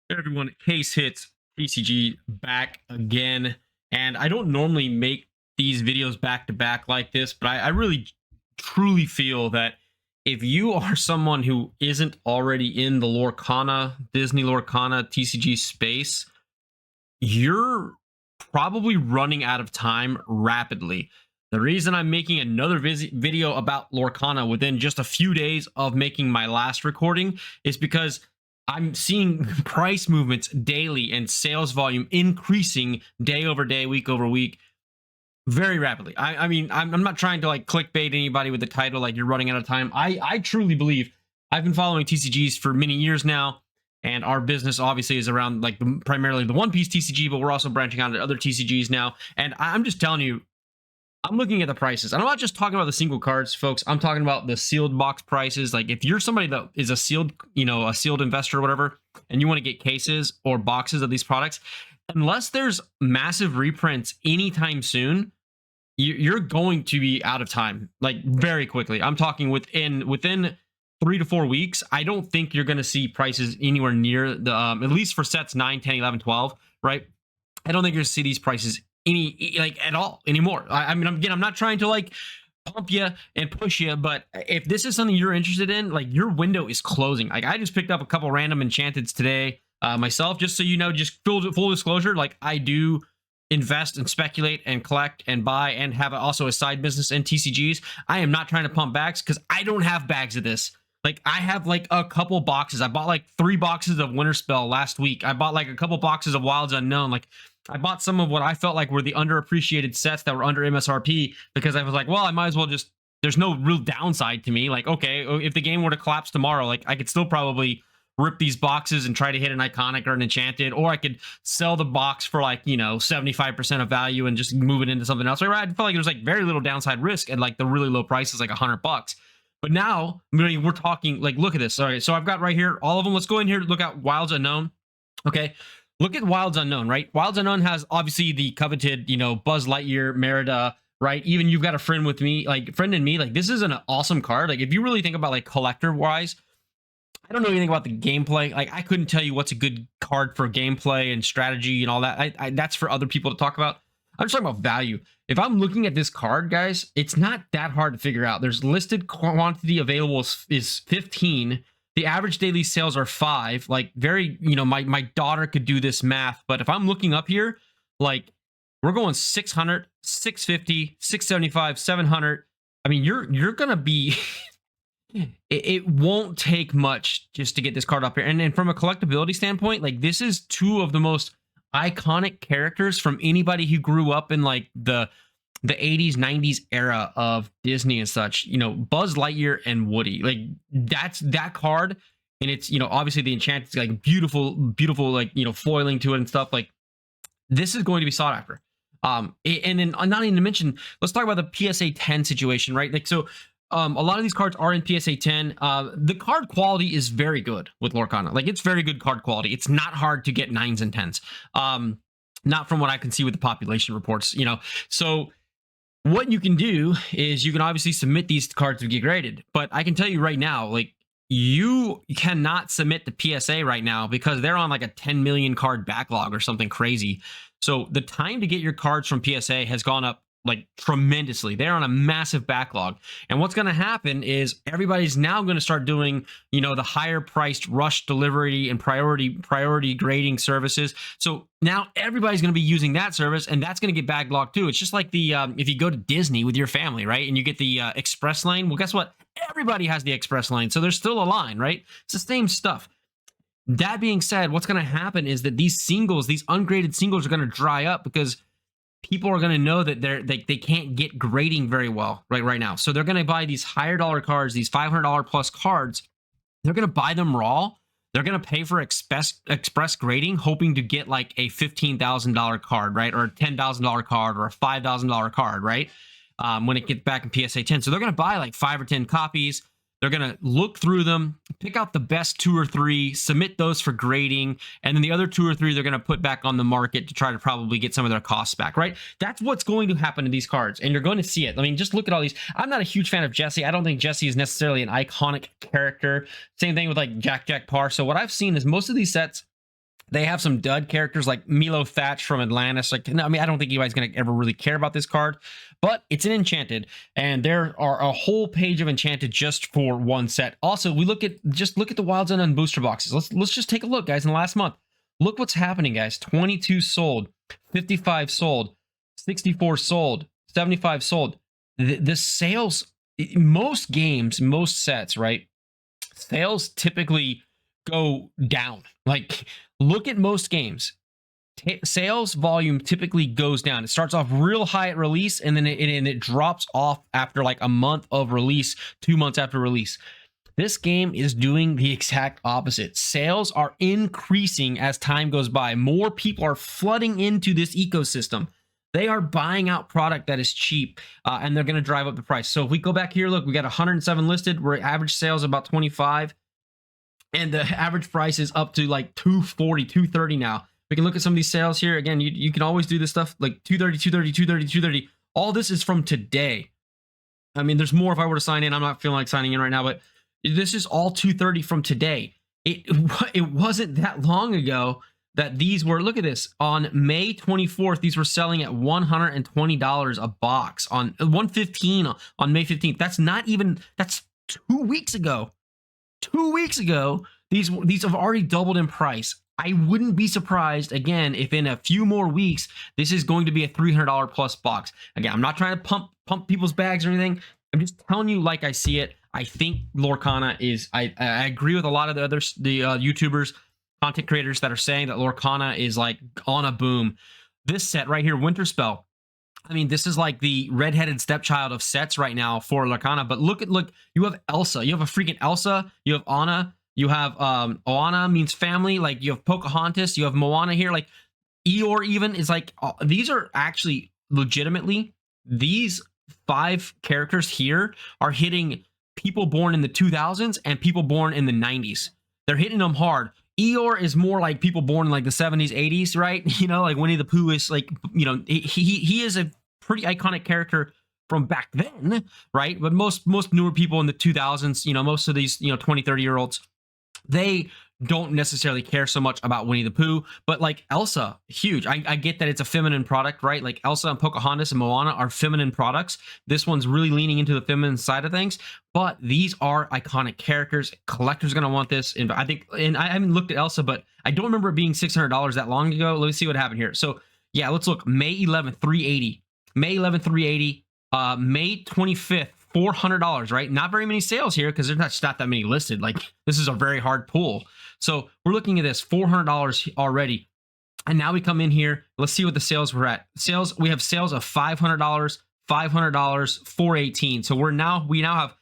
Hey everyone, Case Hits PCG back again. And I don't normally make these videos back to back like this, but I really truly feel that if you are someone who isn't already in the Lorcana, Disney Lorcana TCG space, you're probably running out of time rapidly. The reason I'm making another video about Lorcana within just a few days of making my last recording is because I'm seeing price movements daily and sales volume increasing day over day, week over week, very rapidly. I mean, I'm not trying to like clickbait anybody with the title like you're running out of time. I truly believe I've been following TCGs for many years now, and our business obviously is around like primarily the One Piece TCG, but we're also branching out to other TCGs now. And I'm just telling you, I'm looking at the prices. And I'm not just talking about the single cards, folks. I'm talking about the sealed box prices. Like if you're somebody that is a sealed, a sealed investor or whatever, and you want to get cases or boxes of these products, unless there's massive reprints anytime soon, you're going to be out of time like very quickly. I'm talking within 3 to 4 weeks. I don't think you're going to see prices anywhere near the at least for sets 9, 10, 11, 12, right? I don't think you're going to see these prices any like at all anymore. I mean, again, I'm not trying to like pump you and push you, but if this is something you're interested in, like your window is closing. Like I just picked up a couple random enchanteds today myself, just so you know, just full disclosure, like I do invest and speculate and collect and buy and have also a side business in TCGs. I am not trying to pump bags because I don't have bags of this. Like I have like a couple boxes. I bought like 3 boxes of Winter Spell last week. I bought like a couple boxes of Wilds Unknown. Like I bought some of what I felt like were the underappreciated sets that were under MSRP because I was like, well, I might as well just, there's no real downside to me. Like, okay, if the game were to collapse tomorrow, like I could still probably rip these boxes and try to hit an iconic or an enchanted, or I could sell the box for like, 75% of value and just move it into something else. Right? I felt like there's like very little downside risk and like the really low price is like $100. But now, I mean, we're talking like, look at this. All right, so I've got right here all of them. Let's go in here, look at Wilds Unknown. Okay, look at Wilds Unknown, right? Wilds Unknown has obviously the coveted, Buzz Lightyear, Merida, right? Even you've got a friend with me, like friend in me. Like this is an awesome card. Like if you really think about like collector wise, I don't know anything about the gameplay. Like I couldn't tell you what's a good card for gameplay and strategy and all that. That's for other people to talk about. I'm just talking about value. If I'm looking at this card, guys, it's not that hard to figure out. There's listed quantity available is 15. The average daily sales are 5. Like very, my daughter could do this math, but if I'm looking up here, like we're going 600, 650, 675, 700. I mean, you're gonna be it won't take much just to get this card up here. And then from a collectability standpoint, like this is 2 of the most iconic characters from anybody who grew up in like the 80s 90s era of Disney and such. Buzz Lightyear and Woody, like that's that card. And it's obviously the enchantment, like beautiful like foiling to it and stuff. Like this is going to be sought after. And then not even to mention, let's talk about the PSA 10 situation, right? Like so a lot of these cards are in PSA 10. The card quality is very good with Lorcana. Like it's very good card quality. It's not hard to get 9s and 10s. Not from what I can see with the population reports, So what you can do is you can obviously submit these cards to get graded. But I can tell you right now, like you cannot submit the PSA right now because they're on like a 10 million card backlog or something crazy. So the time to get your cards from PSA has gone up like tremendously. They're on a massive backlog. And what's going to happen is everybody's now going to start doing, the higher priced rush delivery and priority grading services. So now everybody's going to be using that service and that's going to get backlogged too. It's just like the, if you go to Disney with your family, right? And you get the express lane. Well, guess what? Everybody has the express lane. So there's still a line, right? It's the same stuff. That being said, what's going to happen is that these ungraded singles are going to dry up because people are going to know that they can't get grading very well right now. So they're going to buy these higher dollar cards, these $500 plus cards. They're going to buy them raw. They're going to pay for express grading, hoping to get like a $15,000 card, right? Or a $10,000 card or a $5,000 card, right? When it gets back in PSA 10. So they're going to buy like 5 or 10 copies. They're going to look through them, pick out the best 2 or 3, submit those for grading, and then the other 2 or 3 they're going to put back on the market to try to probably get some of their costs back, right? That's what's going to happen to these cards, and you're going to see it. I mean, just look at all these. I'm not a huge fan of Jesse. I don't think Jesse is necessarily an iconic character. Same thing with like Jack Parr. So what I've seen is most of these sets They have some dud characters like Milo Thatch from Atlantis. Like, no, I mean, I don't think anybody's going to ever really care about this card, but it's an enchanted, and there are a whole page of enchanted just for one set. Also, we look at the Wild Zone and booster boxes. Let's just take a look, guys. In the last month, look what's happening, guys. 22 sold, 55 sold, 64 sold, 75 sold. The sales, most games, most sets, right? Sales typically go down. Like, look at most games. Sales volume typically goes down. It starts off real high at release, and then it drops off after like a month of release, 2 months after release. This game is doing the exact opposite. Sales are increasing as time goes by. More people are flooding into this ecosystem. They are buying out product that is cheap, and they're going to drive up the price. So if we go back here, look, we got 107 listed. We're average sales about 25. And the average price is up to like 240, 230 now. We can look at some of these sales here. Again, you can always do this stuff like 230, 230, 230, 230. All this is from today. I mean, there's more if I were to sign in. I'm not feeling like signing in right now, but this is all 230 from today. It wasn't that long ago that these were, look at this, on May 24th, these were selling at $120 a box, on $115 on May 15th. That's 2 weeks ago. 2 weeks ago, these have already doubled in price. I wouldn't be surprised, again, if in a few more weeks, this is going to be a $300 plus box. Again, I'm not trying to pump people's bags or anything. I'm just telling you like I see it. I think Lorcana is, I agree with a lot of the YouTubers, content creators that are saying that Lorcana is like on a boom. This set right here, Winter Spell, I mean, this is like the redheaded stepchild of sets right now for Lorcana. But look, you have Elsa. You have a freaking Elsa. You have Anna. You have Oana means family. Like, you have Pocahontas. You have Moana here. Like, Eeyore even is like, these are actually legitimately, these 5 characters here are hitting people born in the 2000s and people born in the 90s. They're hitting them hard. Eeyore is more like people born in like the 70s, 80s, right? You know, like Winnie the Pooh is like, you know, he is a pretty iconic character from back then, right? But most newer people in the 2000s, you know, most of these, you know, 20, 30-year-olds, they don't necessarily care so much about Winnie the Pooh, but like Elsa, huge. I get that it's a feminine product, right? Like Elsa and Pocahontas and Moana are feminine products. This one's really leaning into the feminine side of things, but these are iconic characters. Collectors going to want this. And I think, and I haven't looked at Elsa, but I don't remember it being $600 that long ago. Let me see what happened here. So yeah, let's look. May 11th, 380. May 11th, 380. May 25th, $400, right? Not very many sales here because there's not that many listed. Like, this is a very hard pull. So we're looking at this $400 already. And now we come in here. Let's see what the sales were at. Sales, we have sales of $500, $500, $418. So we now have,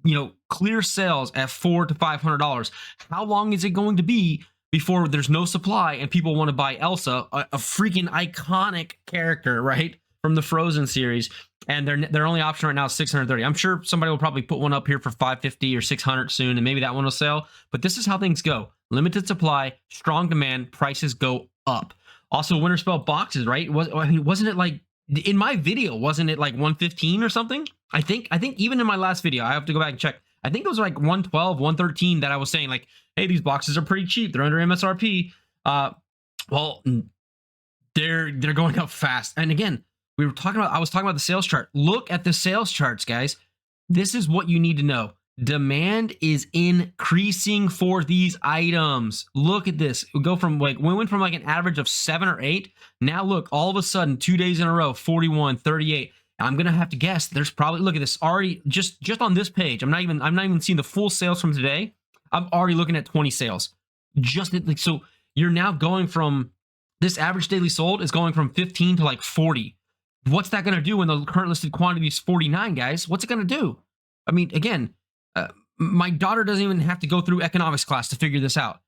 you know, clear sales at $400 to $500. How long is it going to be before there's no supply and people want to buy Elsa, a freaking iconic character, right, from the Frozen series? And their only option right now is $630. I'm sure somebody will probably put one up here for $550 or $600 soon, and maybe that one will sell. But this is how things go: limited supply, strong demand, prices go up. Also, Winter Spell boxes, right? Wasn't it like, in my video, wasn't it like 115 or something? I think even in my last video, I have to go back and check. I think it was like 112, 113 that I was saying like, hey, these boxes are pretty cheap. They're under MSRP. Well, they're going up fast. And again, I was talking about the sales chart. Look at the sales charts, guys. This is what you need to know. Demand is increasing for these items. Look at this. We went from like an average of 7 or 8. Now look, all of a sudden, 2 days in a row, 41, 38. I'm gonna have to guess. There's probably, look at this already, just on this page. I'm not even seeing the full sales from today. I'm already looking at 20 sales. So you're now going from, this average daily sold is going from 15 to like 40. What's that going to do when the current listed quantity is 49, guys? What's it going to do? I mean, again, my daughter doesn't even have to go through economics class to figure this out.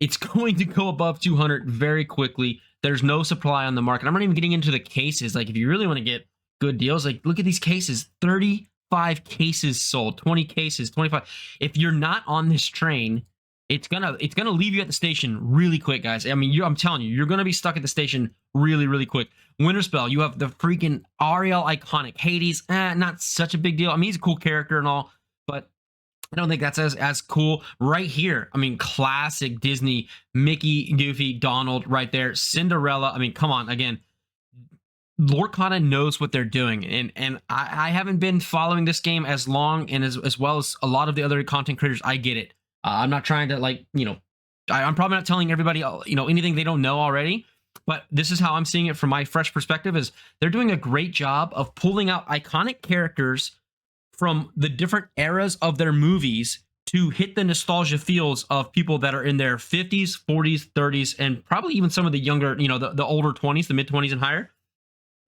It's going to go above 200 very quickly. There's no supply on the market. I'm not even getting into the cases. Like, if you really want to get good deals, like, look at these cases. 35 cases sold, 20 cases, 25. If you're not on this train, it's gonna leave you at the station really quick, guys. I mean, I'm telling you, you're gonna be stuck at the station really, really quick. Winter Spell, you have the freaking Ariel iconic. Hades, not such a big deal. I mean, he's a cool character and all, but I don't think that's as cool. Right here, I mean, classic Disney, Mickey, Goofy, Donald, right there. Cinderella. I mean, come on, again. Lorcana knows what they're doing, and I haven't been following this game as long and as well as a lot of the other content creators. I get it. I'm not trying to, like, I'm probably not telling everybody anything they don't know already. But this is how I'm seeing it from my fresh perspective: is they're doing a great job of pulling out iconic characters from the different eras of their movies to hit the nostalgia feels of people that are in their 50s, 40s, 30s, and probably even some of the younger, the older 20s, the mid 20s and higher.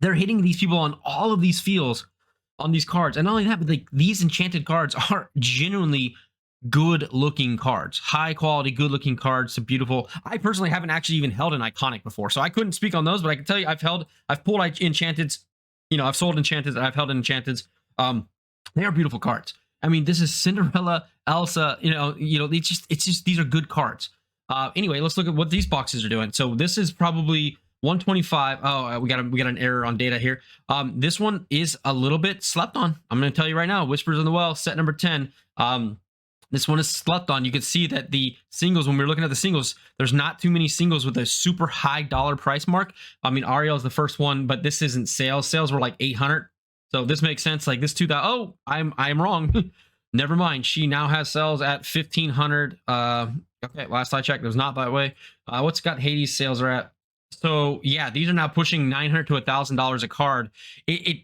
They're hitting these people on all of these feels on these cards. And not only that, but like, these enchanted cards are genuinely good looking cards, high quality, good looking cards. So beautiful. I personally haven't actually even held an iconic before, so I couldn't speak on those, but I can tell you I've pulled enchanteds, I've sold enchanteds, I've held enchanteds. They are beautiful cards. I mean, this is Cinderella, Elsa, it's just these are good cards. Anyway, let's look at what these boxes are doing. So this is probably 125. Oh, we got an error on data here. This one is a little bit slept on. I'm going to tell you right now. Whispers in the Well, set number 10. This one is slept on. You can see that the singles, when we're looking at the singles, there's not too many singles with a super high dollar price mark. I mean, Ariel is the first one, but this isn't sales. Sales were like 800. So this makes sense. Like this 2000. Oh, I'm wrong. Never mind. She now has sales at 1500. Okay, last I checked, it was not that way. What's got Hades sales are at? So yeah, these are now pushing $900 to $1,000 a card.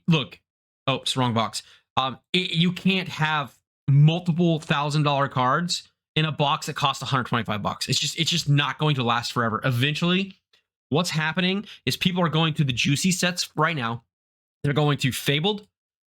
Look. Oh, it's the wrong box. You can't have multiple $1,000 cards in a box that costs 125 bucks. It's just not going to last forever. Eventually, what's happening is people are going to the juicy sets right now. They're going to Fabled.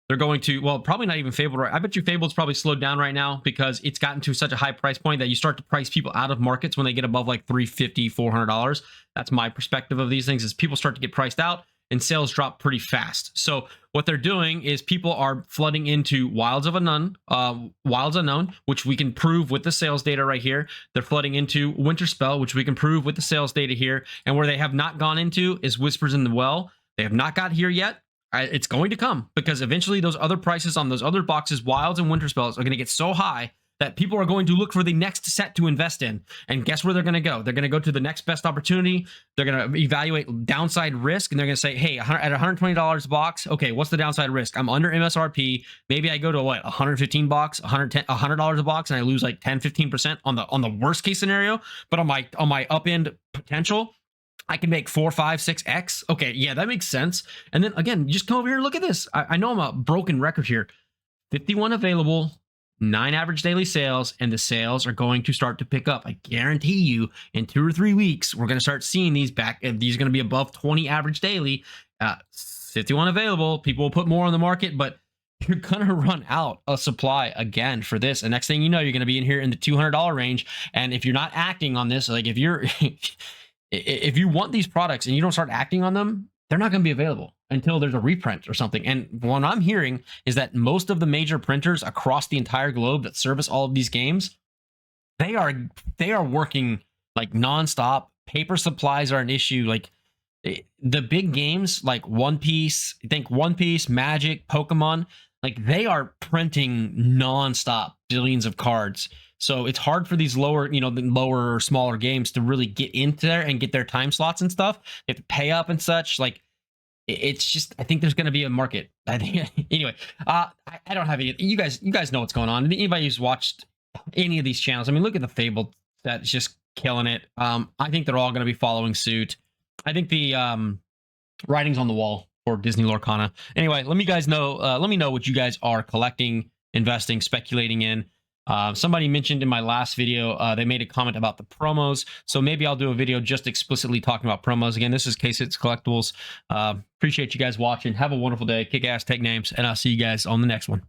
They're going to, well, probably not even Fabled. Right? I bet you Fabled's probably slowed down right now because it's gotten to such a high price point that you start to price people out of markets when they get above like $350, $400. That's my perspective of these things, is people start to get priced out and sales drop pretty fast. So what they're doing is people are flooding into Wilds Unknown, which we can prove with the sales data right here. They're flooding into Winter Spell, which we can prove with the sales data here. And where they have not gone into is Whispers in the Well. They have not got here yet. It's going to come, because eventually those other prices on those other boxes, Wilds and Winter Spells, are going to get so high that people are going to look for the next set to invest in. And guess where they're going to go? They're going to go to the next best opportunity. They're going to evaluate downside risk, and they're going to say, hey, at $120 a box, okay, what's the downside risk? I'm under MSRP. Maybe I go to what, 115 bucks, $100 a box, and I lose like 10-15% on the worst case scenario. But on my upend potential, I can make 4, 5, 6x. Okay, yeah, that makes sense. And then again, just come over here and look at this. I know I'm a broken record here. 51 available, 9 average daily sales, and the sales are going to start to pick up. I guarantee you, in 2 or 3 weeks, we're going to start seeing these back. These are going to be above 20 average daily. 51 available. People will put more on the market, but you're going to run out of supply again for this. And next thing you know, you're going to be in here in the $200 range. And if you're not acting on this, like if you want these products and you don't start acting on them, they're not going to be available until there's a reprint or something. And what I'm hearing is that most of the major printers across the entire globe that service all of these games, they are working like nonstop. Paper supplies are an issue. Like the big games like One Piece, Magic, Pokemon, like they are printing nonstop billions of cards. So it's hard for these lower or smaller games to really get into there and get their time slots and stuff. They have to pay up and such. Like it's just, I think there's going to be a market. I think anyway. I don't have any. You guys know what's going on. Anybody who's watched any of these channels, I mean, look at the Fable that's just killing it. I think they're all going to be following suit. I think the writing's on the wall for Disney Lorcana. Anyway, let me know what you guys are collecting, investing, speculating in. Somebody mentioned in my last video, they made a comment about the promos. So maybe I'll do a video just explicitly talking about promos. Again, this is K6 Collectibles. Appreciate you guys watching. Have a wonderful day. Kick ass, take names, and I'll see you guys on the next one.